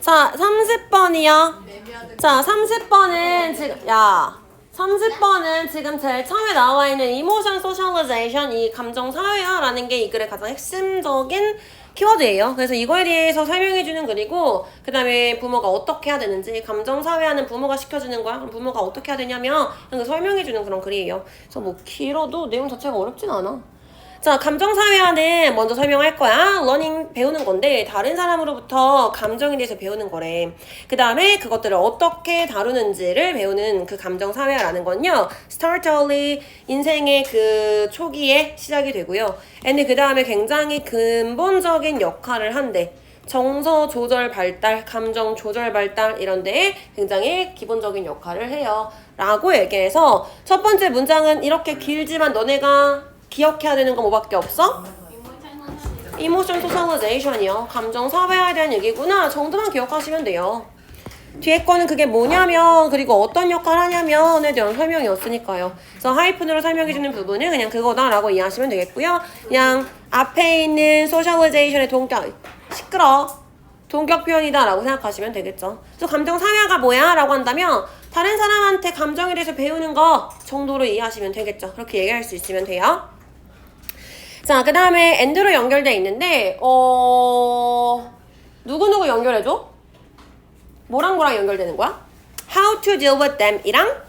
자, 30번이요. 자, 30번은 지금, 30번은 지금 제일 처음에 나와 있는 emotion socialization, 이 감정 사회화라는 게 이 글의 가장 핵심적인 키워드예요. 그래서 이거에 대해서 설명해주는 글이고, 그 다음에 부모가 어떻게 해야 되는지, 감정 사회화는 부모가 시켜주는 거야. 그럼 부모가 어떻게 해야 되냐면, 설명해주는 그런 글이에요. 그래서 뭐 길어도 내용 자체가 어렵진 않아. 자, 감정사회화는 먼저 설명할 거야. 러닝 배우는 건데 다른 사람으로부터 감정에 대해서 배우는 거래. 그 다음에 그것들을 어떻게 다루는지를 배우는 그 감정사회화라는 건요. Start early, 인생의 그 초기에 시작이 되고요. and 그 다음에 굉장히 근본적인 역할을 한대. 정서 조절 발달, 감정 조절 발달 이런 데에 굉장히 기본적인 역할을 해요. 라고 얘기해서 첫 번째 문장은 이렇게 길지만 너네가 기억해야 되는 거 뭐밖에 없어? Emotion socialization이요. 감정 사회화에 대한 얘기구나 정도만 기억하시면 돼요. 뒤에 거는 그게 뭐냐면 그리고 어떤 역할을 하냐면에 대한 설명이었으니까요. 그래서 하이픈으로 설명해주는 부분은 그냥 그거다라고 이해하시면 되겠고요. 그냥 앞에 있는 socialization의 동격 표현이다 라고 생각하시면 되겠죠. 그래서 감정 사회화가 뭐야? 라고 한다면 다른 사람한테 감정에 대해서 배우는 거 정도로 이해하시면 되겠죠. 그렇게 얘기할 수 있으면 돼요. 자, 그 다음에 and로 연결돼 있는데 누구누구 연결해줘? 뭐랑 연결되는 거야? How to deal with them 이랑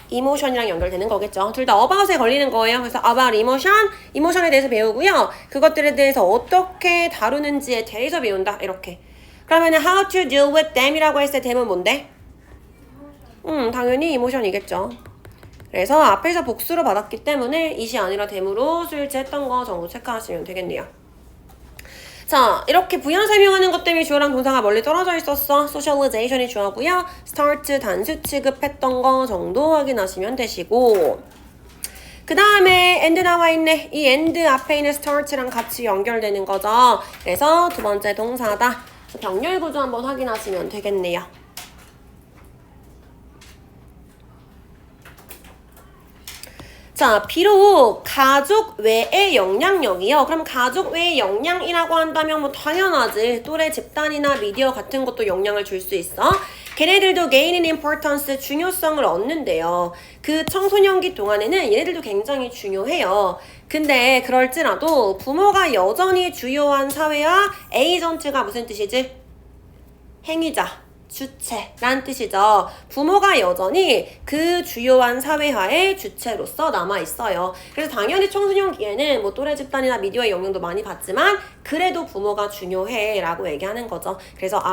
emotion이랑 연결되는 거겠죠. 둘 다 about에 걸리는 거예요. 그래서 about emotion에 대해서 배우고요. 그것들에 대해서 어떻게 다루는지에 대해서 배운다. 이렇게. 그러면 how to deal with them 이라고 했을 때 them은 뭔데? 당연히 emotion이겠죠. 그래서 앞에서 복수로 받았기 때문에 it이 아니라 them으로 수일치했던 거 정도 체크하시면 되겠네요. 자, 이렇게 부연 설명하는 것 때문에 주어랑 동사가 멀리 떨어져 있었어. socialization이 주어고요. start 단수 취급했던 거 정도 확인하시면 되시고 그 다음에 and 나와 있네. 이 and 앞에 있는 start랑 같이 연결되는 거죠. 그래서 두 번째 동사다. 병렬 구조 한번 확인하시면 되겠네요. 자, 비록 가족 외의 영향력이요. 그럼 가족 외의 영향이라고 한다면 뭐 당연하지. 또래 집단이나 미디어 같은 것도 영향을 줄 수 있어. 걔네들도 gain in importance, 중요성을 얻는데요. 그 청소년기 동안에는 얘네들도 굉장히 중요해요. 근데 그럴지라도 부모가 여전히 주요한 사회와 에이전트가 무슨 뜻이지? 행위자. 주체란 뜻이죠. 부모가 여전히 그 주요한 사회화의 주체로서 남아있어요. 그래서 당연히 청소년기에는 뭐 또래 집단이나 미디어의 영향도 많이 받지만 그래도 부모가 중요해 라고 얘기하는 거죠. 그래서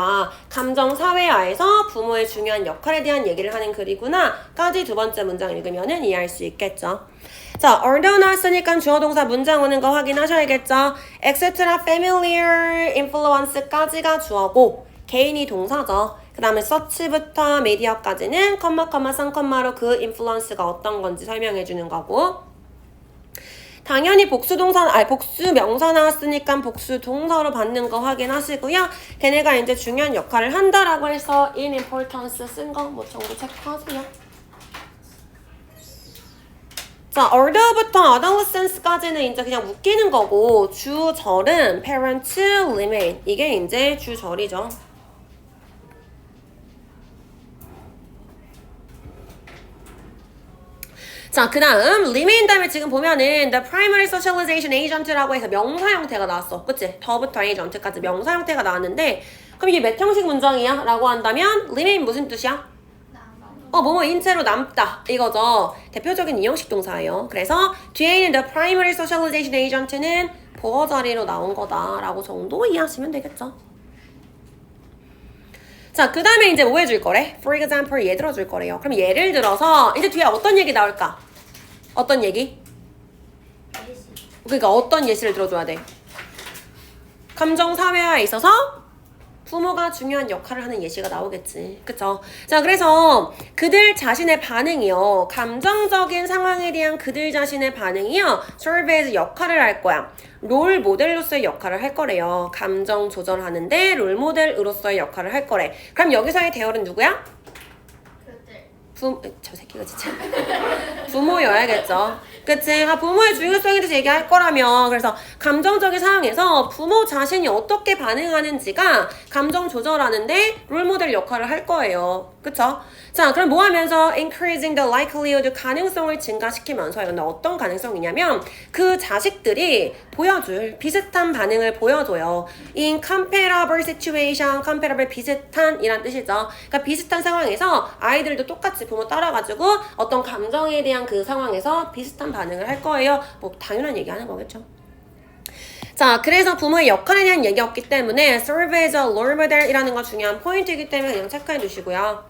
감정 사회화에서 부모의 중요한 역할에 대한 얘기를 하는 글이구나 까지 두 번째 문장 읽으면 이해할 수 있겠죠. 자, although 나왔으니까 주어 동사 문장 오는 거 확인하셔야겠죠. etc. familiar influence까지가 주어고 개인이 동사죠. 그 다음에 서치부터 미디어까지는 컴마 쌍컴마로 그 인플루언스가 어떤 건지 설명해 주는 거고 당연히 복수 명사 나왔으니까 복수 동사로 받는 거 확인하시고요. 걔네가 이제 중요한 역할을 한다라고 해서 in importance 쓴 거 뭐 정도 체크하세요. 자, although부터 adolescence까지는 이제 그냥 묶이는 거고 주절은 parent, remain 이게 이제 주절이죠. 자, 그 다음 remain 다음에 지금 보면은 the primary socialization agent라고 해서 명사 형태가 나왔어. 그치? 더부터 agent까지 명사 형태가 나왔는데 그럼 이게 몇 형식 문장이야? 라고 한다면 remain 무슨 뜻이야? 뭐뭐 인체로 남다 이거죠. 대표적인 이형식 동사예요. 그래서 뒤에 있는 the primary socialization agent는 보어 자리로 나온 거다라고 정도 이해하시면 되겠죠. 자, 그 다음에 이제 뭐 해줄 거래? For example, 예 들어줄 거래요. 그럼 예를 들어서 이제 뒤에 어떤 얘기 나올까? 어떤 얘기? 예시. 그러니까 어떤 예시를 들어줘야 돼? 감정 사회화에 있어서 부모가 중요한 역할을 하는 예시가 나오겠지. 그쵸? 자, 그래서 그들 자신의 반응이요. 감정적인 상황에 대한 그들 자신의 반응이요. serve에서 역할을 할 거야. 롤 모델로서의 역할을 할 거래요. 감정 조절하는데 롤 모델으로서의 역할을 할 거래. 그럼 여기서의 대열은 누구야? 그들. 저 새끼가 진짜. 부모여야겠죠. 그치? 부모의 중요성에 대해서 얘기할 거라면 그래서 감정적인 상황에서 부모 자신이 어떻게 반응하는지가 감정 조절하는데 롤모델 역할을 할 거예요. 그쵸? 자, 그럼 뭐 하면서 increasing the likelihood 가능성을 증가시키면서요. 근데 어떤 가능성이냐면 그 자식들이 보여줄 비슷한 반응을 보여줘요. in comparable situation, comparable 비슷한 이란 뜻이죠. 그러니까 비슷한 상황에서 아이들도 똑같이 부모 따라가지고 어떤 감정에 대한 그 상황에서 비슷한 반응을 할 거예요. 뭐 당연한 얘기하는 거겠죠. 자, 그래서 부모의 역할에 대한 얘기였기 때문에 serve as a role model이라는 거 중요한 포인트이기 때문에 그냥 체크해 두시고요.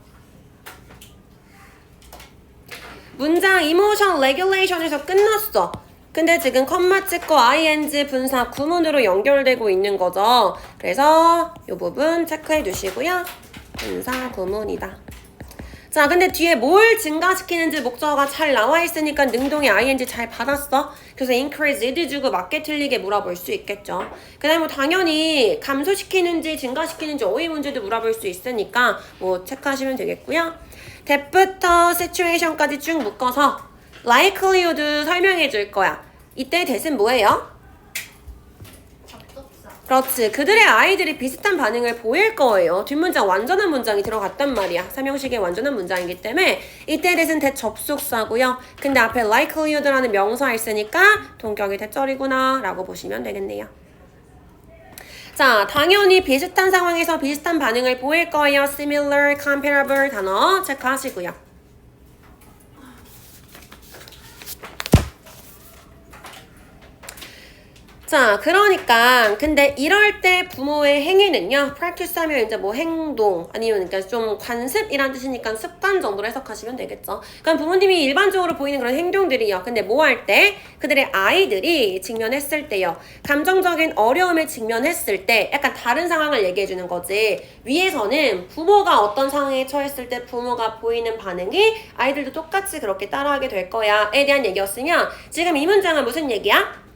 문장 emotion regulation에서 끝났어. 근데 지금 컴마 찍고 ing 분사 구문으로 연결되고 있는 거죠. 그래서 이 부분 체크해 두시고요. 분사 구문이다. 자, 근데 뒤에 뭘 증가시키는지 목적어가 잘 나와 있으니까 능동의 ing 잘 받았어. 그래서 increased 주고 맞게 틀리게 물어볼 수 있겠죠. 그 다음에 뭐 당연히 감소시키는지 증가시키는지 어휘 문제도 물어볼 수 있으니까 뭐 체크하시면 되겠고요. that부터 situation까지 쭉 묶어서 likelihood 설명해 줄 거야. 이때 that은 뭐예요? 그렇지. 그들의 아이들이 비슷한 반응을 보일 거예요. 뒷문장 완전한 문장이 들어갔단 말이야. 삼형식의 완전한 문장이기 때문에 이때 that은 that 접속사고요. 근데 앞에 likelihood라는 명사가 있으니까 동격이 that절이구나 라고 보시면 되겠네요. 자, 당연히 비슷한 상황에서 비슷한 반응을 보일 거예요. similar, comparable 단어 체크하시고요. 자, 그러니까 근데 이럴 때 부모의 행위는요. practice 하면 이제 뭐 행동 아니면 그러니까 좀 관습이란 뜻이니까 습관 정도로 해석하시면 되겠죠. 그럼 부모님이 일반적으로 보이는 그런 행동들이요. 근데 뭐 할 때? 그들의 아이들이 직면했을 때요. 감정적인 어려움에 직면했을 때 약간 다른 상황을 얘기해 주는 거지. 위에서는 부모가 어떤 상황에 처했을 때 부모가 보이는 반응이 아이들도 똑같이 그렇게 따라하게 될 거야에 대한 얘기였으면 지금 이 문장은 무슨 얘기야?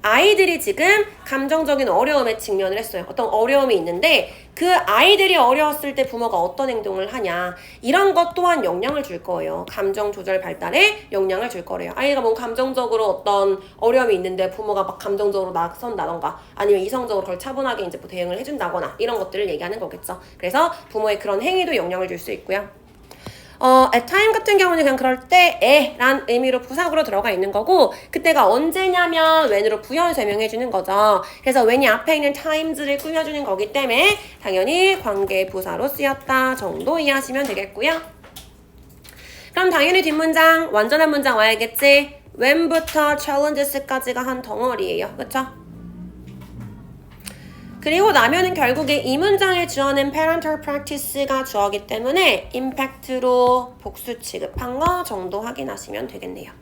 아이들이 지금 감정적인 어려움에 직면을 했어요. 어떤 어려움이 있는데 그 아이들이 어려웠을 때 부모가 어떤 행동을 하냐 이런 것 또한 영향을 줄 거예요. 감정 조절 발달에 영향을 줄 거래요. 아이가 뭐 감정적으로 어떤 어려움이 있는데 부모가 막 감정적으로 나선다던가 아니면 이성적으로 그걸 차분하게 이제 뭐 대응을 해준다거나 이런 것들을 얘기하는 거겠죠. 그래서 부모의 그런 행위도 영향을 줄 수 있고요. at time 같은 경우는 그냥 그럴 때에 란 의미로 부사구로 들어가 있는 거고 그때가 언제냐면 when으로 부연 설명해 주는 거죠. 그래서 when이 앞에 있는 times를 꾸며주는 거기 때문에 당연히 관계 부사로 쓰였다 정도 이해하시면 되겠고요. 그럼 당연히 뒷문장 완전한 문장 와야겠지. when부터 challenges까지가 한 덩어리예요. 그쵸? 그리고 나면은 결국에 이 문장에 주어낸 parental practice가 주어기 때문에 impact로 복수 취급한 거 정도 확인하시면 되겠네요.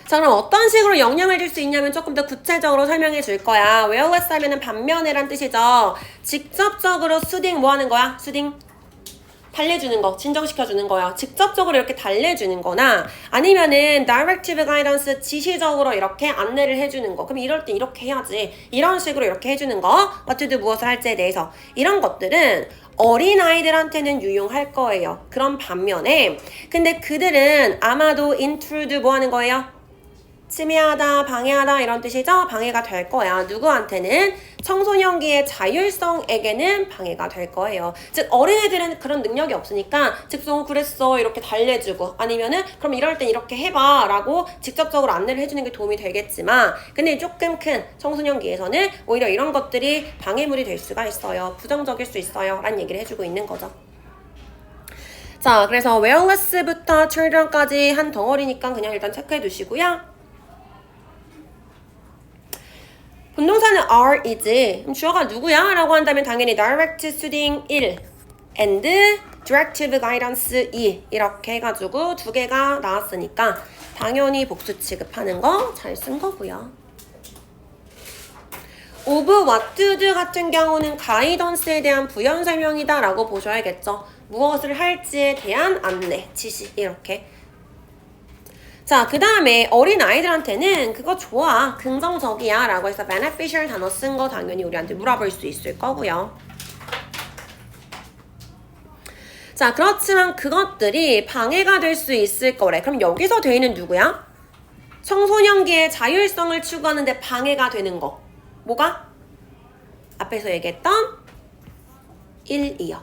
자, 그럼 어떤 식으로 영향을 줄 수 있냐면 조금 더 구체적으로 설명해 줄 거야. whereas 하면은 반면에란 뜻이죠. 직접적으로 soothing 뭐 하는 거야? soothing 달래주는 거, 진정시켜주는 거야. 직접적으로 이렇게 달래주는 거나 아니면은 directive guidance 지시적으로 이렇게 안내를 해주는 거. 그럼 이럴 때 이렇게 해야지. 이런 식으로 이렇게 해주는 거. what to do 무엇을 할지에 대해서. 이런 것들은 어린아이들한테는 유용할 거예요. 그런 반면에 근데 그들은 아마도 intrude 뭐 하는 거예요? 침해하다, 방해하다 이런 뜻이죠? 방해가 될 거야. 누구한테는? 청소년기의 자율성에게는 방해가 될 거예요. 즉 어린애들은 그런 능력이 없으니까 즉소 그랬어 이렇게 달래주고 아니면은 그럼 이럴 땐 이렇게 해봐 라고 직접적으로 안내를 해주는 게 도움이 되겠지만 근데 조금 큰 청소년기에서는 오히려 이런 것들이 방해물이 될 수가 있어요. 부정적일 수 있어요 라는 얘기를 해주고 있는 거죠. 자, 그래서 whereas부터 children까지 한 덩어리니까 그냥 일단 체크해 두시고요. 분동사는 are, is. 그럼 주어가 누구야? 라고 한다면 당연히 direct soothing 1 and directive guidance 2 이렇게 해가지고 두 개가 나왔으니까 당연히 복수 취급하는 거 잘 쓴 거고요. of what to do 같은 경우는 가이던스에 대한 부연 설명이다 라고 보셔야겠죠. 무엇을 할지에 대한 안내, 지시 이렇게. 자, 그 다음에 어린아이들한테는 그거 좋아, 긍정적이야 라고 해서 beneficial 단어 쓴 거 당연히 우리한테 물어볼 수 있을 거고요. 자, 그렇지만 그것들이 방해가 될 수 있을 거래. 그럼 여기서 돼있는 누구야? 청소년기의 자율성을 추구하는데 방해가 되는 거. 뭐가? 앞에서 얘기했던 1, 2요.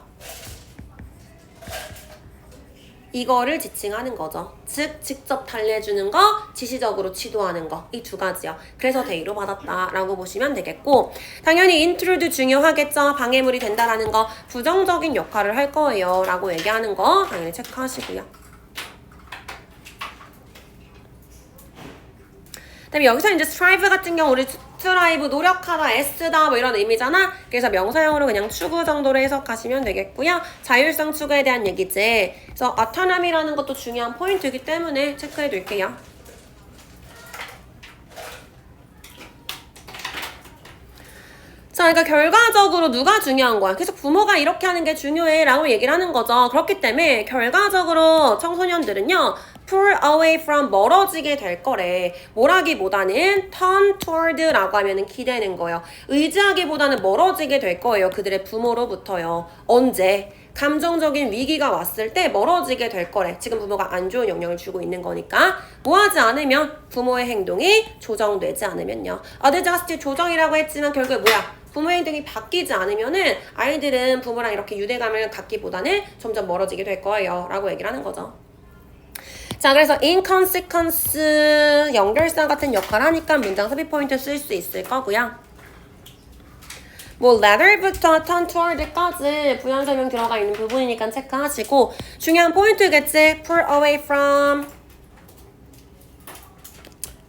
이거를 지칭하는 거죠. 즉 직접 달래주는 거, 지시적으로 지도하는 거. 이 두 가지요. 그래서 대의로 받았다라고 보시면 되겠고, 당연히 인트로도 중요하겠죠. 방해물이 된다라는 거, 부정적인 역할을 할 거예요 라고 얘기하는 거 당연히 체크하시고요. 그다음에 여기서 이제 strive 같은 경우 우리 strive 노력하다, 애쓰다 뭐 이런 의미잖아. 그래서 명사형으로 그냥 추구 정도로 해석하시면 되겠고요. 자율성 추구에 대한 얘기지. 그래서 autonomy라는 것도 중요한 포인트이기 때문에 체크해 둘게요. 자, 그러니까 결과적으로 누가 중요한 거야? 계속 부모가 이렇게 하는 게 중요해 라고 얘기를 하는 거죠. 그렇기 때문에 결과적으로 청소년들은요, pull away from 멀어지게 될 거래. 뭐라기보다는 turn toward라고 하면은 기대는 거예요. 의지하기보다는 멀어지게 될 거예요. 그들의 부모로부터요. 언제? 감정적인 위기가 왔을 때 멀어지게 될 거래. 지금 부모가 안 좋은 영향을 주고 있는 거니까. 뭐 하지 않으면 부모의 행동이 조정되지 않으면요. adjust 조정이라고 했지만 결국에 뭐야? 부모의 행동이 바뀌지 않으면은 아이들은 부모랑 이렇게 유대감을 갖기보다는 점점 멀어지게 될 거예요 라고 얘기를 하는 거죠. 자, 그래서 inconsequence 연결사 같은 역할을 하니까 문장 삽입 포인트 쓸 수 있을 거고요. 뭐 latter부터 turn toward까지 부연 설명 들어가 있는 부분이니까 체크하시고, 중요한 포인트겠지. pull away from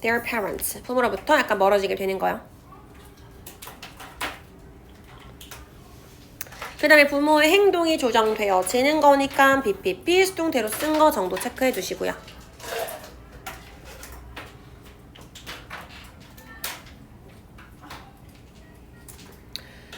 their parents. 부모로부터 약간 멀어지게 되는 거야. 그 다음에 부모의 행동이 조정되어지는 거니까 BPP 수동태로 쓴 거 정도 체크해 주시고요.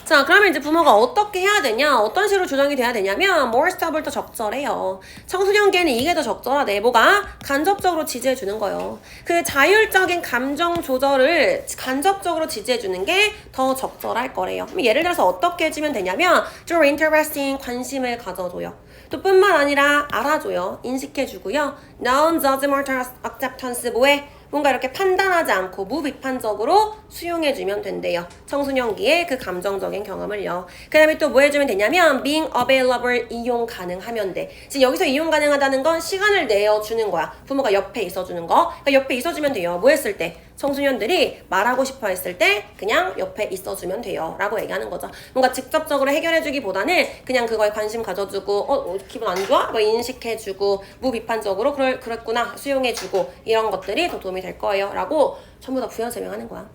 자, 그러면 이제 부모가 어떻게 해야 되냐? 어떤 식으로 조정이 돼야 되냐면 more stable 더 적절해요. 청소년기에는 이게 더 적절하대. 뭐가? 간접적으로 지지해 주는 거예요. 그 자율적인 감정 조절을 간접적으로 지지해 주는 게 더 적절할 거래요. 예를 들어서 어떻게 해주면 되냐면 좀 interesting, 관심을 가져줘요. 또 뿐만 아니라 알아줘요. 인식해주고요. non-judgmental acceptance, 뭐해? 뭔가 이렇게 판단하지 않고 무비판적으로 수용해주면 된대요. 청소년기의 그 감정적인 경험을요. 그 다음에 또 뭐 해주면 되냐면 being available, 이용 가능하면 돼. 지금 여기서 이용 가능하다는 건 시간을 내어주는 거야. 부모가 옆에 있어주는 거. 그러니까 옆에 있어주면 돼요. 뭐 했을 때? 청소년들이 말하고 싶어 했을 때 그냥 옆에 있어주면 돼요 라고 얘기하는 거죠. 뭔가 직접적으로 해결해주기보다는 그냥 그거에 관심 가져주고 기분 안 좋아? 뭐 인식해주고 무비판적으로 그랬구나 수용해주고 이런 것들이 더 도움이 될 거예요 라고 전부 다 부연 설명하는 거야.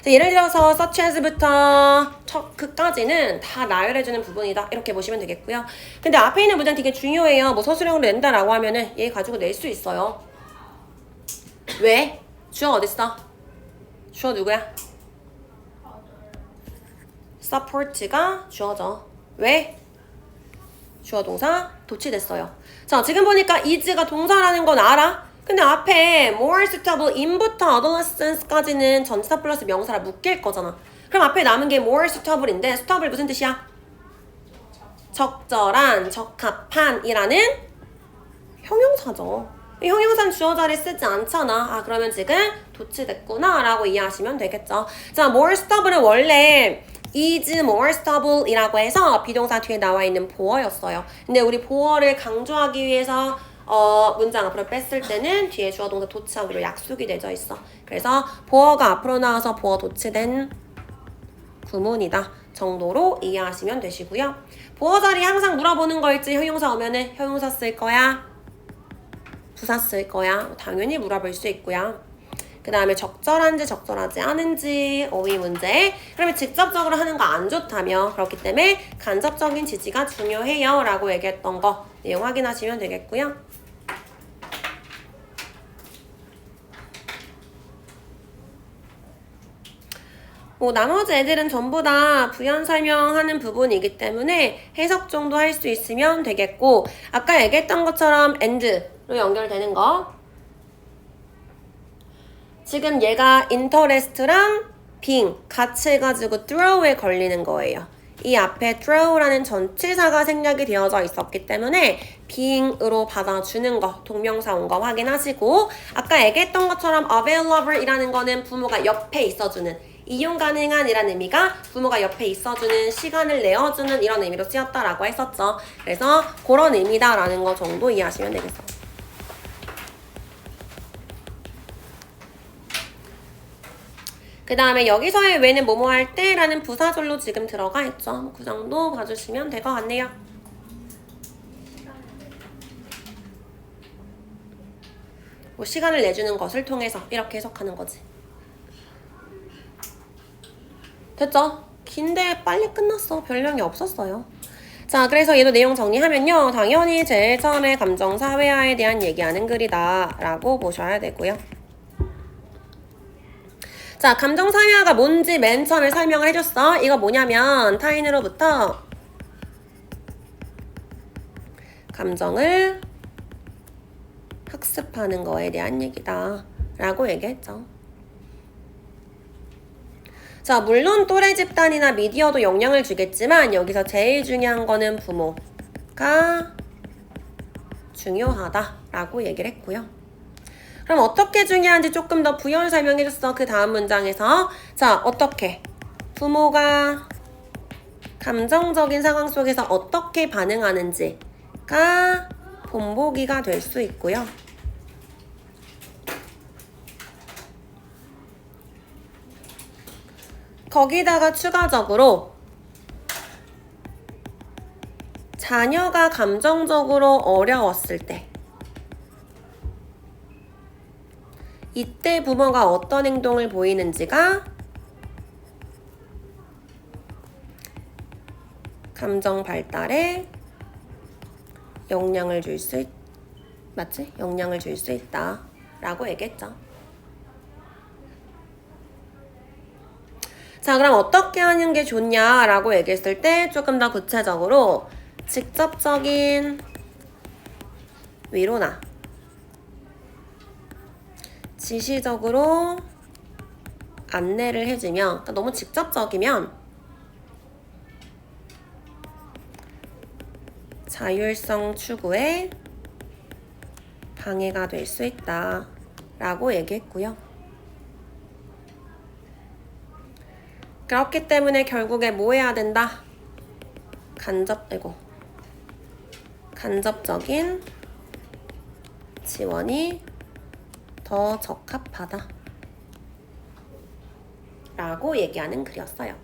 예를 들어서 such as부터 그까지는 다 나열해주는 부분이다 이렇게 보시면 되겠고요. 근데 앞에 있는 문장 되게 중요해요. 뭐 서술형으로 낸다라고 하면은 얘 가지고 낼 수 있어요. 왜? 주어 어딨어? 주어 누구야? support가 주어죠. 왜? 주어 동사 도치됐어요. 자, 지금 보니까 is가 동사라는 건 알아? 근데 앞에 more suitable in부터 adolescence까지는 전치사 플러스 명사라 묶일 거잖아. 그럼 앞에 남은 게 more suitable인데 suitable 무슨 뜻이야? 적절한, 적합한이라는 형용사죠. 이 형용사는 주어 자리에 쓰지 않잖아. 아, 그러면 지금 도치됐구나 라고 이해하시면 되겠죠. 자, more suitable은 원래 is more stable 이라고 해서 비동사 뒤에 나와 있는 보어였어요. 근데 우리 보어를 강조하기 위해서 문장 앞으로 뺐을 때는 뒤에 주어 동사 도치하기로 약속이 되어 있어. 그래서 보어가 앞으로 나와서 보어 도치된 구문이다 정도로 이해하시면 되시고요. 보어 자리에 항상 물어보는 거 있지. 형용사 오면은 형용사 쓸 거야? 부사 쓸 거야? 당연히 물어볼 수 있고요. 그 다음에 적절한지 적절하지 않은지 어휘 문제. 그러면 직접적으로 하는 거 안 좋다며. 그렇기 때문에 간접적인 지지가 중요해요 라고 얘기했던 거 내용 확인하시면 되겠고요. 뭐 나머지 애들은 전부 다 부연 설명하는 부분이기 때문에 해석 정도 할 수 있으면 되겠고, 아까 얘기했던 것처럼 and로 연결되는 거, 지금 얘가 interest랑 being 같이 해가지고 throw에 걸리는 거예요. 이 앞에 throw라는 전치사가 생략이 되어져 있었기 때문에 being으로 받아주는 거, 동명사 온 거 확인하시고 아까 얘기했던 것처럼 available이라는 거는 부모가 옆에 있어주는 이용 가능한 이란 의미가 부모가 옆에 있어주는 시간을 내어주는 이런 의미로 쓰였다라고 했었죠. 그래서 그런 의미다라는 거 정도 이해하시면 되겠어요. 그 다음에 여기서의 왜는 뭐뭐 할 때라는 부사절로 지금 들어가 있죠. 그 정도 봐주시면 될 것 같네요. 뭐 시간을 내주는 것을 통해서 이렇게 해석하는 거지. 됐죠? 긴데 빨리 끝났어. 별령이 없었어요. 자, 그래서 얘도 내용 정리하면요. 당연히 제일 처음에 감정사회화에 대한 얘기하는 글이다 라고 보셔야 되고요. 자, 감정사회화가 뭔지 맨 처음에 설명을 해줬어. 이거 뭐냐면 타인으로부터 감정을 학습하는 거에 대한 얘기다 라고 얘기했죠. 자, 물론 또래 집단이나 미디어도 영향을 주겠지만 여기서 제일 중요한 거는 부모가 중요하다라고 얘기를 했고요. 그럼 어떻게 중요한지 조금 더 부연 설명해줬어. 그 다음 문장에서. 자, 어떻게? 부모가 감정적인 상황 속에서 어떻게 반응하는지가 본보기가 될 수 있고요. 거기다가 추가적으로 자녀가 감정적으로 어려웠을 때 이때 부모가 어떤 행동을 보이는지가 감정 발달에 영향을 줄 수 맞지? 영향을 줄 수 있다 라고 얘기했죠. 자, 그럼 어떻게 하는 게 좋냐라고 얘기했을 때 조금 더 구체적으로 직접적인 위로나 지시적으로 안내를 해주면, 그러니까 너무 직접적이면 자율성 추구에 방해가 될 수 있다 라고 얘기했고요. 그렇기 때문에 결국에 뭐 해야 된다? 간접적인 지원이 더 적합하다 라고 얘기하는 글이었어요.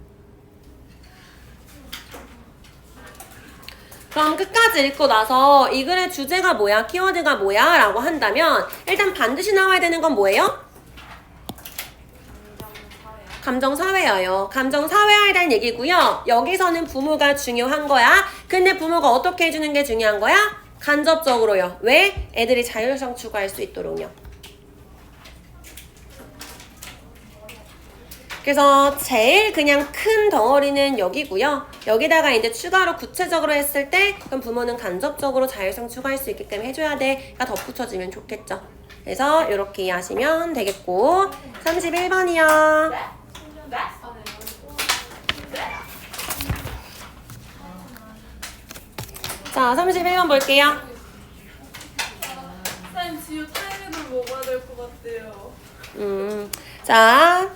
그럼 끝까지 읽고 나서 이 글의 주제가 뭐야? 키워드가 뭐야? 라고 한다면 일단 반드시 나와야 되는 건 뭐예요? 감정사회화요. 감정사회화에 대한 얘기고요. 여기서는 부모가 중요한 거야. 근데 부모가 어떻게 해주는 게 중요한 거야? 간접적으로요. 왜? 애들이 자율성 추구할 수 있도록요. 그래서 제일 그냥 큰 덩어리는 여기고요. 여기다가 이제 추가로 구체적으로 했을 때 그럼 부모는 간접적으로 자율성 추구할 수 있기 때문에 해줘야 돼가 덧붙여지면 좋겠죠. 그래서 이렇게 이해하시면 되겠고 31번이요. 자, 31번 볼게요. 쌤, 지우 타이밍을 먹어야 될 것 같아요. 자,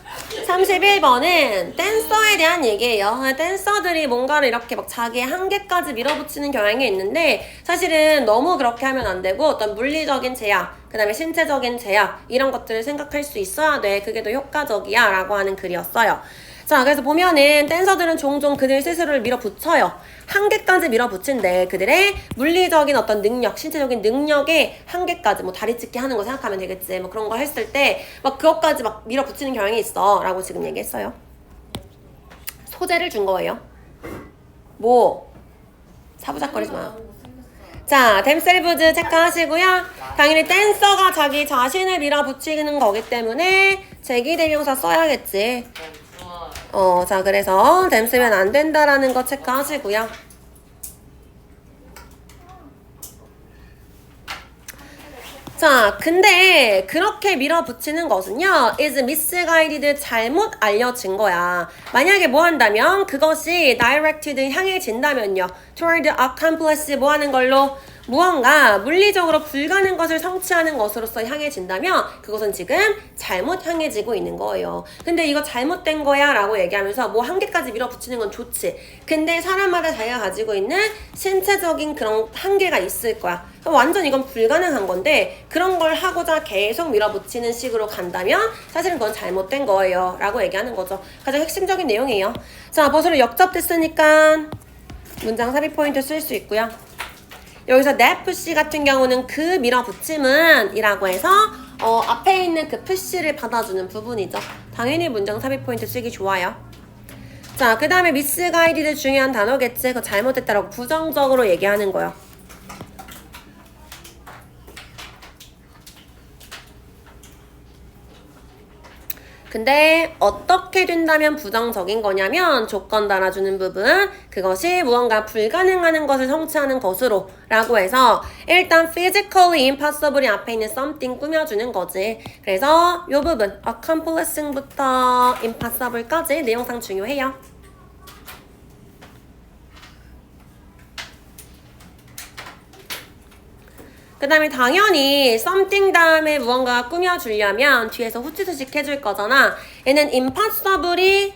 31번은 댄서에 대한 얘기예요. 댄서들이 뭔가를 이렇게 막 자기의 한계까지 밀어붙이는 경향이 있는데 사실은 너무 그렇게 하면 안 되고 어떤 물리적인 제약, 그 다음에 신체적인 제약 이런 것들을 생각할 수 있어야 돼. 그게 더 효과적이야 라고 하는 글이었어요. 자, 그래서 보면은 댄서들은 종종 그들 스스로를 밀어붙여요. 한계까지 밀어붙인데 그들의 물리적인 어떤 능력, 신체적인 능력의 한계까지 뭐 다리 찢기 하는 거 생각하면 되겠지. 뭐 그런 거 했을 때 막 그것까지 막 밀어붙이는 경향이 있어 라고 지금 얘기했어요. 소재를 준 거예요. 뭐 사부작거리지 마. 자, themselves 체크하시고요. 당연히 댄서가 자기 자신을 밀어붙이는 거기 때문에 제기대명사 써야겠지. 자, 그래서 them 쓰면 안 된다라는 거 체크하시고요. 자, 자, 근데 그렇게 밀어붙이는 것은요, is misguided, 잘못 알려진 거야. 만약에 뭐 한다면 그것이 directed, 향해진다면요, toward accomplice, 뭐 하는 걸로? 무언가 물리적으로 불가능한 것을 성취하는 것으로서 향해진다면 그것은 지금 잘못 향해지고 있는 거예요. 근데 이거 잘못된 거야 라고 얘기하면서 뭐 한계까지 밀어붙이는 건 좋지. 근데 사람마다 자기가 가지고 있는 신체적인 그런 한계가 있을 거야. 완전 이건 불가능한 건데 그런 걸 하고자 계속 밀어붙이는 식으로 간다면 사실은 그건 잘못된 거예요 라고 얘기하는 거죠. 가장 핵심적인 내용이에요. 자, 버스로 역접됐으니까 문장 삽입 포인트 쓸 수 있고요. 여기서 that push 같은 경우는 그 밀어붙임은 이라고 해서 앞에 있는 그 push를 받아주는 부분이죠. 당연히 문장 삽입 포인트 쓰기 좋아요. 자, 그 다음에 misguided 중요한 단어겠지. 그거 잘못됐다라고 부정적으로 얘기하는 거요. 근데 어떻게 된다면 부정적인 거냐면 조건 달아주는 부분, 그것이 무언가 불가능한 것을 성취하는 것으로 라고 해서 일단 physically impossible이 앞에 있는 something 꾸며주는 거지. 그래서 이 부분 accomplishing부터 impossible까지 내용상 중요해요. 그 다음에 당연히 something 다음에 무언가 꾸며주려면 뒤에서 후치수식 해줄 거잖아. 얘는 impossible이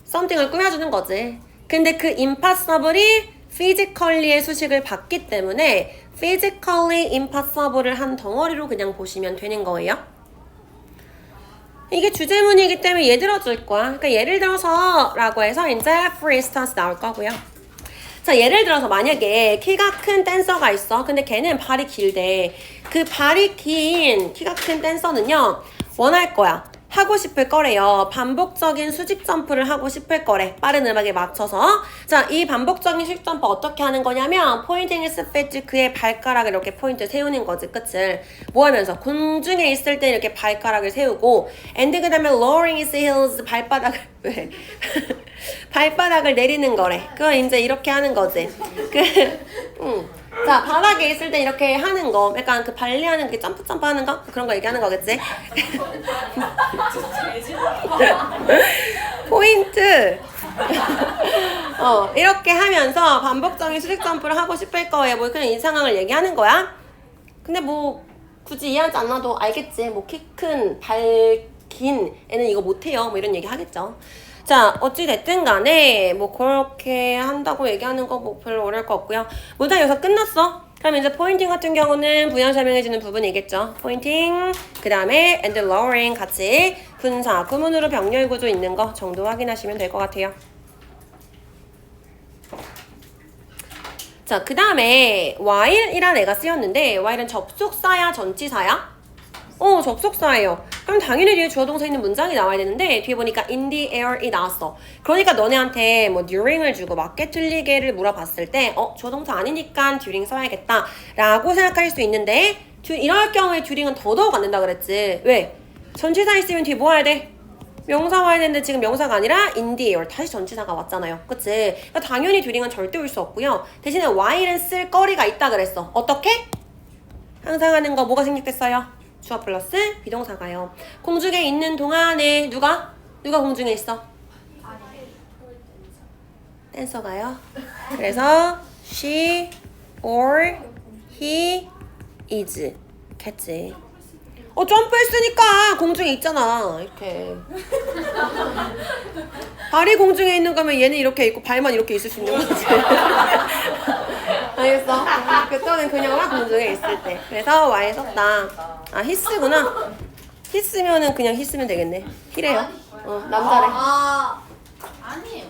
something을 꾸며주는 거지. 근데 그 impossible이 physically의 수식을 받기 때문에 physically impossible을 한 덩어리로 그냥 보시면 되는 거예요. 이게 주제문이기 때문에 얘 들어줄 거야. 그러니까 예를 들어서 라고 해서 이제 for instance 나올 거고요. 자, 예를 들어서 만약에 키가 큰 댄서가 있어. 근데 걔는 발이 길대. 그 발이 긴 키가 큰 댄서는요, 원할 거야. 하고 싶을 거래요. 반복적인 수직 점프를 하고 싶을 거래. 빠른 음악에 맞춰서. 자, 이 반복적인 수직 점프 어떻게 하는 거냐면 pointing his feet, 그의 발가락을 이렇게 포인트 세우는 거지. 끝을. 뭐 하면서? 공중에 있을 때 이렇게 발가락을 세우고 and 그 다음에 lowering his heels, 발바닥을 왜? 발바닥을 내리는 거래. 그거 이제 이렇게 하는 거지. 자, 바닥에 있을 때 이렇게 하는 거, 약간 그 발리하는 그 점프 하는 거? 그런 거 얘기하는 거겠지? 포인트! 이렇게 하면서 반복적인 수직 점프를 하고 싶을 거예요. 뭐 그냥 이 상황을 얘기하는 거야. 근데 뭐 굳이 이해하지 않아도 알겠지. 뭐 키 큰, 발 긴 애는 이거 못해요. 뭐 이런 얘기 하겠죠. 자, 어찌됐든 간에 뭐 그렇게 한다고 얘기하는 거 뭐 별로 어려울 거 없고요. 문장 여기서 끝났어. 그럼 이제 포인팅 같은 경우는 부연 설명해주는 부분이겠죠. 포인팅, 그 다음에 and lowering 같이 분사, 구문으로 병렬 구조 있는 거 정도 확인하시면 될 것 같아요. 자, 그 다음에 while이란 애가 쓰였는데 while은 접속사야 전치사야? 접속사예요. 그럼 당연히 뒤에 주어 동사 있는 문장이 나와야 되는데 뒤에 보니까 in the air이 나왔어. 그러니까 너네한테 뭐 during을 주고 맞게 틀리게를 물어봤을 때 주어 동사 아니니까 during 써야겠다 라고 생각할 수 있는데 이럴 경우에 during은 더더욱 안 된다 그랬지. 왜? 전치사 있으면 뒤에 뭐 해야 돼? 명사 와야 되는데 지금 명사가 아니라 in the air, 다시 전치사가 왔잖아요. 그치? 그러니까 당연히 during은 절대 올 수 없고요. 대신에 while은 쓸 거리가 있다 그랬어. 어떻게? 항상 하는 거 뭐가 생략됐어요? 주어 플러스 비동사가요. 공중에 있는 동안에 누가 공중에 있어? 댄서가요. 그래서 she or he is 겠지. 점프했으니까 공중에 있잖아. 이렇게. 발이 공중에 있는 거면 얘는 이렇게 있고 발만 이렇게 있을 수 있는 거지. 알겠어? 또는 그녀가 공중에 있을 때. 그래서 y 썼다. 히스구나. 히스면은 그냥 히스면 되겠네. 히래요. 남자래. 아니에요.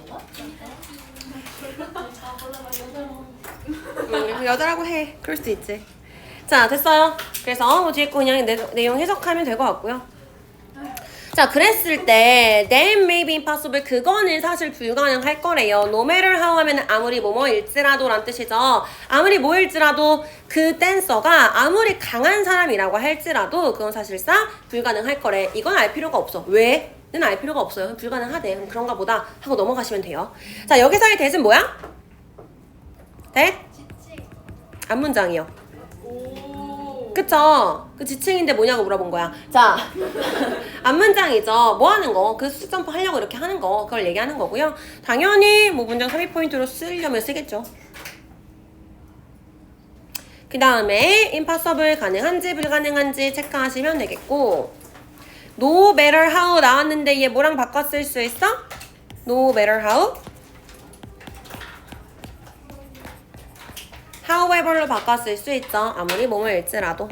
여자라고 해. 그럴 수도 있지. 자, 됐어요. 그래서 뭐 뒤에 거 그냥 내용 해석하면 될 것 같고요. 자, 그랬을 때 then may be impossible, 그거는 사실 불가능할 거래요. no matter how 하면 아무리 뭐뭐일지라도 란 뜻이죠. 아무리 뭐일지라도 그 댄서가 아무리 강한 사람이라고 할지라도 그건 사실상 불가능할 거래. 이건 알 필요가 없어. 왜? 는 알 필요가 없어요. 불가능하대. 그런가 보다 하고 넘어가시면 돼요. 자, 여기서의 that은 뭐야? that? 앞문장이요. 그쵸? 그 지칭인데 뭐냐고 물어본 거야. 자, 앞문장이죠. 뭐 하는 거? 그 수직 점프 하려고 이렇게 하는 거. 그걸 얘기하는 거고요. 당연히 뭐 문장 삽입 포인트로 쓰려면 쓰겠죠. 그 다음에 impossible 가능한지 불가능한지 체크하시면 되겠고 no matter how 나왔는데 얘 뭐랑 바꿔 쓸 수 있어? no matter how however로 바꿔 쓸 수 있죠. 아무리 몸을 잃지라도.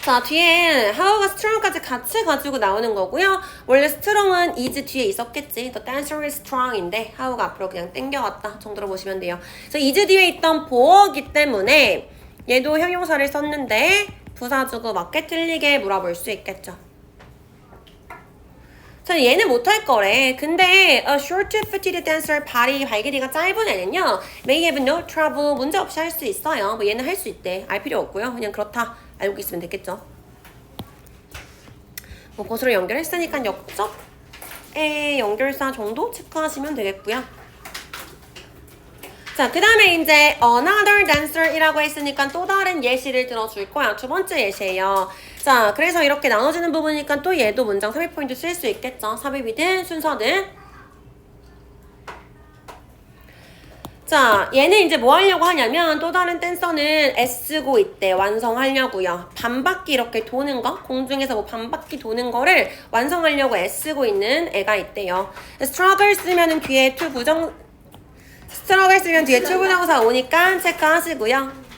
자, 뒤에 how가 strong까지 같이 가지고 나오는 거고요. 원래 strong은 is 뒤에 있었겠지. The dancer is strong인데 how가 앞으로 그냥 땡겨왔다 정도로 보시면 돼요. 그래서 is 뒤에 있던 보어기 때문에 얘도 형용사를 썼는데 부사 주고 맞게 틀리게 물어볼 수 있겠죠. 자, 얘는 못할 거래. 근데 a short-footed dancer 발이 길이가 짧은 애는요 may have no trouble 문제 없이 할 수 있어요. 뭐 얘는 할 수 있대. 알 필요 없고요. 그냥 그렇다 알고 있으면 되겠죠. 뭐 보수로 연결했으니까 역접의 연결사 정도 체크하시면 되겠고요. 자, 그 다음에 이제 another dancer이라고 했으니까 또 다른 예시를 들어줄 거야. 두 번째 예시예요. 자, 그래서 이렇게 나눠지는 부분이니까 또 얘도 문장 삽입 포인트 쓸 수 있겠죠. 삽입이든 순서든. 자, 얘는 이제 뭐 하려고 하냐면 또 다른 댄서는 애쓰고 있대. 완성하려고요. 반바퀴 이렇게 도는 거, 공중에서 뭐 반바퀴 도는 거를 완성하려고 애쓰고 있는 애가 있대요. struggle 쓰면은 뒤에 to 부정사 오니까 체크하시고요.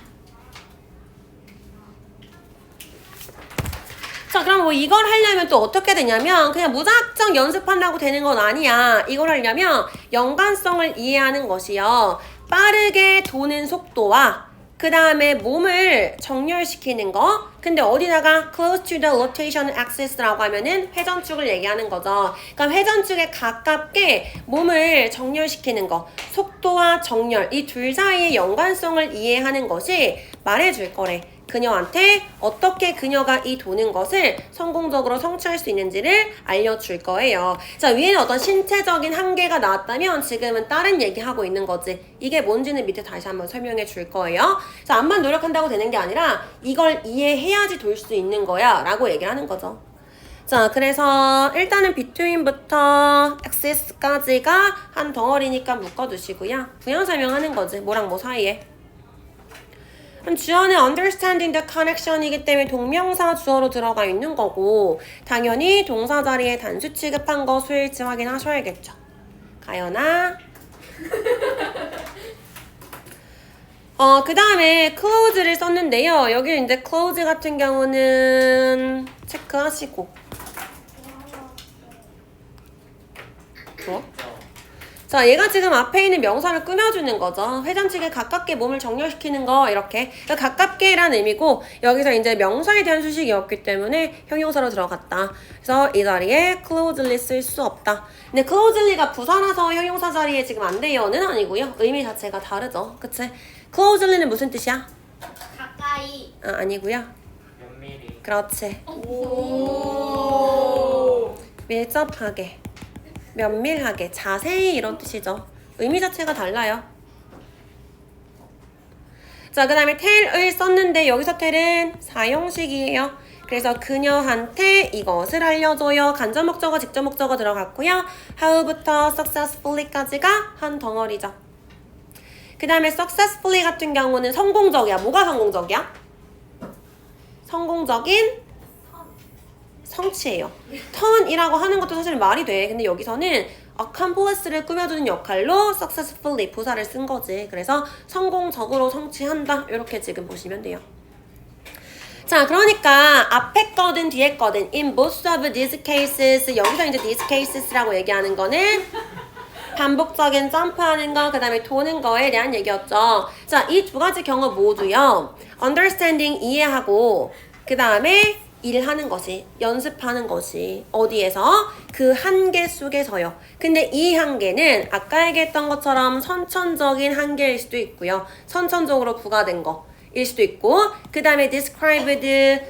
자, 그럼 뭐 이걸 하려면 또 어떻게 되냐면 그냥 무작정 연습한다고 되는 건 아니야. 이걸 하려면 연관성을 이해하는 것이요. 빠르게 도는 속도와 그 다음에 몸을 정렬시키는 거. 근데 어디다가 close to the rotation axis라고 하면은 회전축을 얘기하는 거죠. 그러니까 회전축에 가깝게 몸을 정렬시키는 거. 속도와 정렬 이 둘 사이의 연관성을 이해하는 것이 말해줄 거래. 그녀한테 어떻게 그녀가 이 도는 것을 성공적으로 성취할 수 있는지를 알려줄 거예요. 자, 위에는 어떤 신체적인 한계가 나왔다면 지금은 다른 얘기하고 있는 거지. 이게 뭔지는 밑에 다시 한번 설명해 줄 거예요. 자, 암만 노력한다고 되는 게 아니라 이걸 이해해야지 돌 수 있는 거야 라고 얘기를 하는 거죠. 자, 그래서 일단은 between부터 access까지가 한 덩어리니까 묶어두시고요. 부연 설명하는 거지. 뭐랑 뭐 사이에. 주어는 understanding the connection이기 때문에 동명사 주어로 들어가 있는 거고 당연히 동사 자리에 단수 취급한 거 수일치 확인하셔야겠죠. 가연아. 그 다음에 close를 썼는데요. 여기 이제 close 같은 경우는 체크하시고 자, 얘가 지금 앞에 있는 명사를 꾸며주는 거죠. 회전축에 가깝게 몸을 정렬시키는 거 이렇게. 그러니까 가깝게라는 의미고 여기서 이제 명사에 대한 수식이었기 때문에 형용사로 들어갔다. 그래서 이 자리에 closely 쓸 수 없다. 근데 closely가 부사라서 형용사 자리에 지금 안 돼요는 아니고요. 의미 자체가 다르죠. 그치? closely는 무슨 뜻이야? 가까이. 아니고요. 면밀히. 그렇지. 오. 밀접하게. 면밀하게, 자세히 이런 뜻이죠. 의미 자체가 달라요. 자, 그 다음에 tell을 썼는데 여기서 tell은 사용식이에요. 그래서 그녀한테 이것을 알려줘요. 간접 목적어, 직접 목적어 들어갔고요. how부터 successfully까지가 한 덩어리죠. 그 다음에 successfully 같은 경우는 성공적이야. 뭐가 성공적이야? 성공적인 성취예요. 턴이라고 하는 것도 사실 말이 돼. 근데 여기서는 accomplish를 꾸며주는 역할로 successfully 부사를 쓴 거지. 그래서 성공적으로 성취한다. 이렇게 지금 보시면 돼요. 자, 그러니까 앞에 거든 뒤에 거든 in both of these cases 여기서 이제 these cases라고 얘기하는 거는 반복적인 점프하는 거, 그 다음에 도는 거에 대한 얘기였죠. 자, 이 두 가지 경우 모두요. understanding 이해하고 그 다음에 일하는 것이, 연습하는 것이 어디에서? 그 한계 속에서요. 근데 이 한계는 아까 얘기했던 것처럼 선천적인 한계일 수도 있고요. 선천적으로 부과된 거. 일 수도 있고 그 다음에 described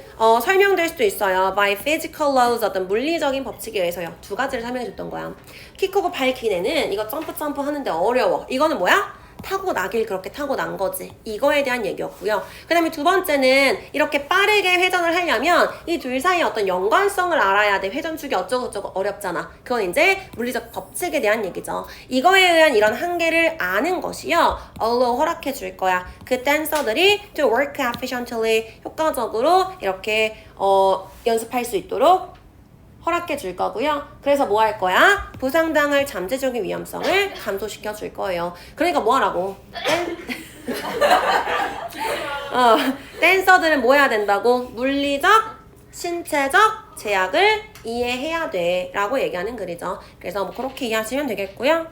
설명될 수도 있어요. by physical laws 어떤 물리적인 법칙에 의해서요. 두 가지를 설명해 줬던 거야. 키 크고 발 긴 애는 이거 점프 하는데 어려워. 이거는 뭐야? 타고나길 그렇게 타고난 거지. 이거에 대한 얘기였고요. 그 다음에 두 번째는 이렇게 빠르게 회전을 하려면 이 둘 사이의 어떤 연관성을 알아야 돼. 회전축이 어쩌고저쩌고 어렵잖아. 그건 이제 물리적 법칙에 대한 얘기죠. 이거에 의한 이런 한계를 아는 것이요. allow 허락해 줄 거야. 그 댄서들이 to work efficiently 효과적으로 이렇게 연습할 수 있도록 허락해 줄 거고요. 그래서 뭐 할 거야? 부상당할 잠재적인 위험성을 감소시켜 줄 거예요. 그러니까 뭐 하라고? 댄서들은 뭐 해야 된다고? 물리적, 신체적 제약을 이해해야 돼 라고 얘기하는 글이죠. 그래서 뭐 그렇게 이해하시면 되겠고요.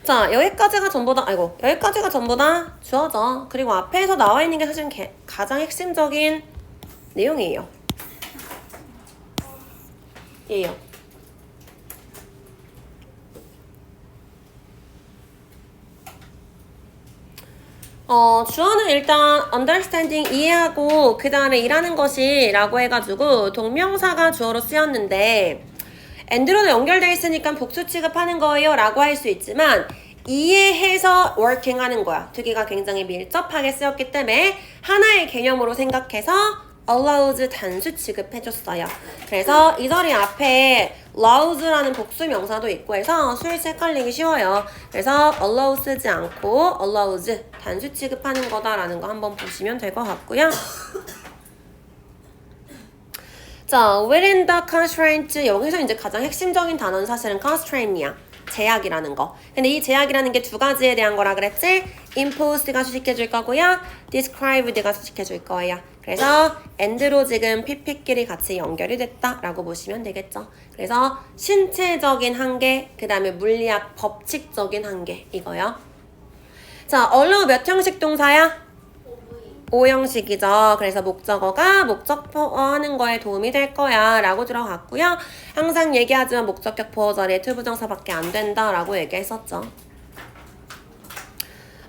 자, 여기까지가 전부 다 주어져. 그리고 앞에서 나와 있는 게 사실 가장 핵심적인 내용이에요. 주어는 일단 understanding 이해하고 그 다음에 일하는 것이 라고 해가지고 동명사가 주어로 쓰였는데 and로도 연결되어 있으니까 복수 취급하는 거예요 라고 할 수 있지만 이해해서 working 하는 거야. 두 개가 굉장히 밀접하게 쓰였기 때문에 하나의 개념으로 생각해서 allows 단수 취급해줬어요. 그래서 이 자리 앞에 allows라는 복수 명사도 있고 해서 수일수 헷갈리기 쉬워요. 그래서 allow 쓰지 않고 allows 단수 취급하는 거다라는 거 한번 보시면 될 것 같고요. 자, within the constraint 여기서 이제 가장 핵심적인 단어는 사실은 constraint이야. 제약이라는 거. 근데 이 제약이라는 게 두 가지에 대한 거라 그랬지? imposed가 수식해줄 거고요. described가 수식해줄 거예요. 그래서 and로 지금 pp끼리 같이 연결이 됐다라고 보시면 되겠죠. 그래서 신체적인 한계, 그 다음에 물리학 법칙적인 한계 이거요. 자, allow 몇 형식 동사야? O형식이죠. 그래서 목적어가 목적포 하는 거에 도움이 될 거야 라고 들어갔고요. 항상 얘기하지만 목적격 보어 자리에 투부정사밖에 안 된다 라고 얘기했었죠.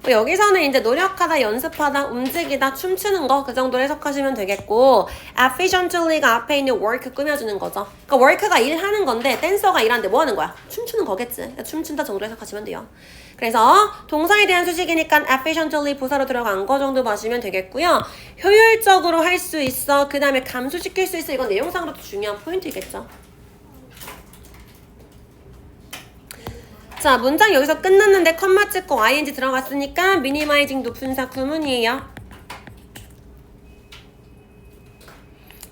여기서는 이제 노력하다, 연습하다, 움직이다, 춤추는 거 그 정도로 해석하시면 되겠고 efficiently가 앞에 있는 work 꾸며주는 거죠. 그러니까 work가 일하는 건데 댄서가 일하는데 뭐 하는 거야? 춤추는 거겠지. 그러니까 춤춘다 정도로 해석하시면 돼요. 그래서 동사에 대한 수식이니까 efficiently 부사로 들어간 거 정도 봐주면 되겠고요. 효율적으로 할 수 있어. 그 다음에 감소시킬 수 있어. 이건 내용상으로도 중요한 포인트겠죠. 자, 문장 여기서 끝났는데 컴마 찍고 ing 들어갔으니까 minimizing도 분사 구문이에요.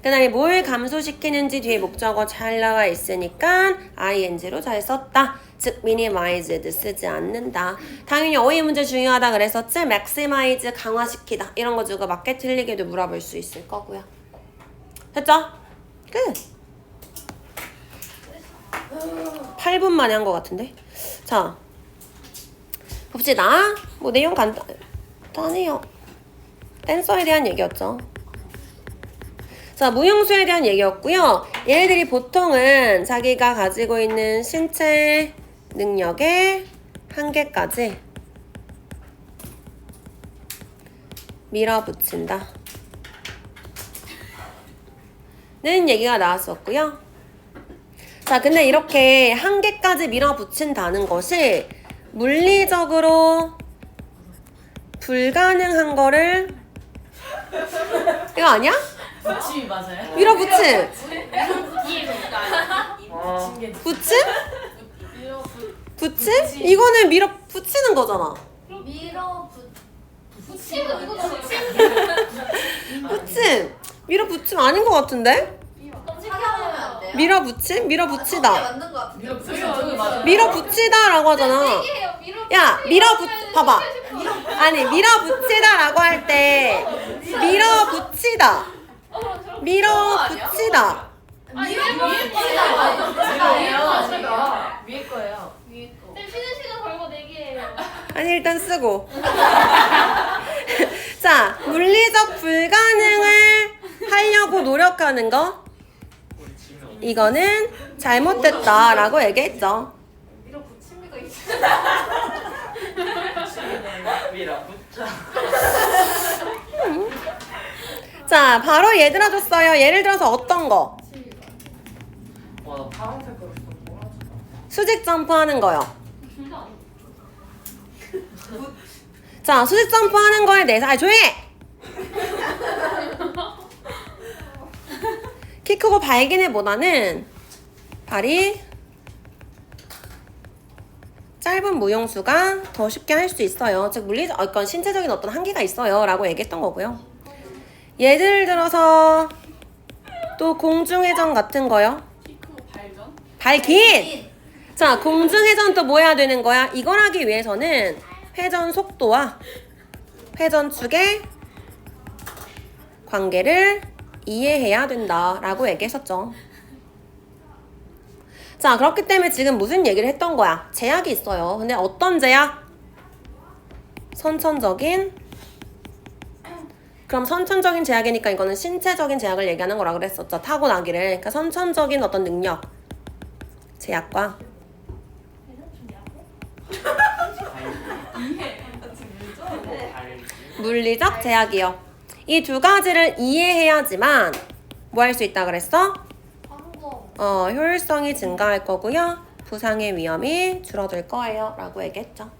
그 다음에 뭘 감소시키는지 뒤에 목적어 잘 나와 있으니까 ing로 잘 썼다. 즉 minimized 쓰지 않는다. 당연히 어휘 문제 중요하다 그랬었지? maximize 강화시키다. 이런 거 주고 맞게 틀리게도 물어볼 수 있을 거고요. 됐죠? 끝! 8분 만에 한 거 같은데? 자, 봅시다. 뭐 내용 간단해요. 댄서에 대한 얘기였죠. 자, 무용수에 대한 얘기였고요. 얘네들이 보통은 자기가 가지고 있는 신체 능력의 한계까지 밀어붙인다 는 얘기가 나왔었고요. 자, 근데 이렇게 한계까지 밀어붙인다는 것이 물리적으로 불가능한 거를 이거 아니야? 붙임이 맞아요? 밀어붙임! 붙임 붙임? 이거는 밀어붙이는 거잖아. 붙이는 이거 붙임! 밀어붙임 아닌 것 같은데? 검색해보면 안 돼요? 밀어붙임? 밀어붙이다. 맞는 것 같은데. 밀어붙이다라고 하잖아. 야, 봐봐. 아니, 밀어붙이다라고 할 때 밀어붙이다. 밀어붙이다. 위에 거예요. 쉬는 시간 걸고 내기예요. 아니, 일단 쓰고. 자, 물리적 불가능을 하려고 노력하는 거. 이거는 잘못됐다라고 얘기했죠. 미라 붙자. 자, 바로 얘 들어줬어요. 예를 들어서 어떤 거? 와, 나 파란색 그렸어. 뭐하지? 수직 점프하는 거요. 둘다 안 자, 수직 점프하는 거에 대해서 조용히 해! 키 크고 발긴 애보다는 발이 짧은 무용수가 더 쉽게 할 수 있어요. 즉 물리적, 그러니까 신체적인 어떤 한계가 있어요 라고 얘기했던 거고요. 예를 들어서 또 공중회전 같은 거요. 발긴! 자, 공중회전 또 뭐 해야 되는 거야? 이걸 하기 위해서는 회전 속도와 회전 축의 관계를 이해해야 된다라고 얘기했었죠. 자, 그렇기 때문에 지금 무슨 얘기를 했던 거야? 제약이 있어요. 근데 어떤 제약? 선천적인. 그럼 선천적인 제약이니까 이거는 신체적인 제약을 얘기하는 거라 그랬었죠. 타고나기를. 그러니까 선천적인 어떤 능력 제약과 물리적 제약이요. 이 두 가지를 이해해야지만 뭐 할 수 있다 그랬어? 방법. 효율성이 증가할 거고요. 부상의 위험이 줄어들 거예요 라고 얘기했죠.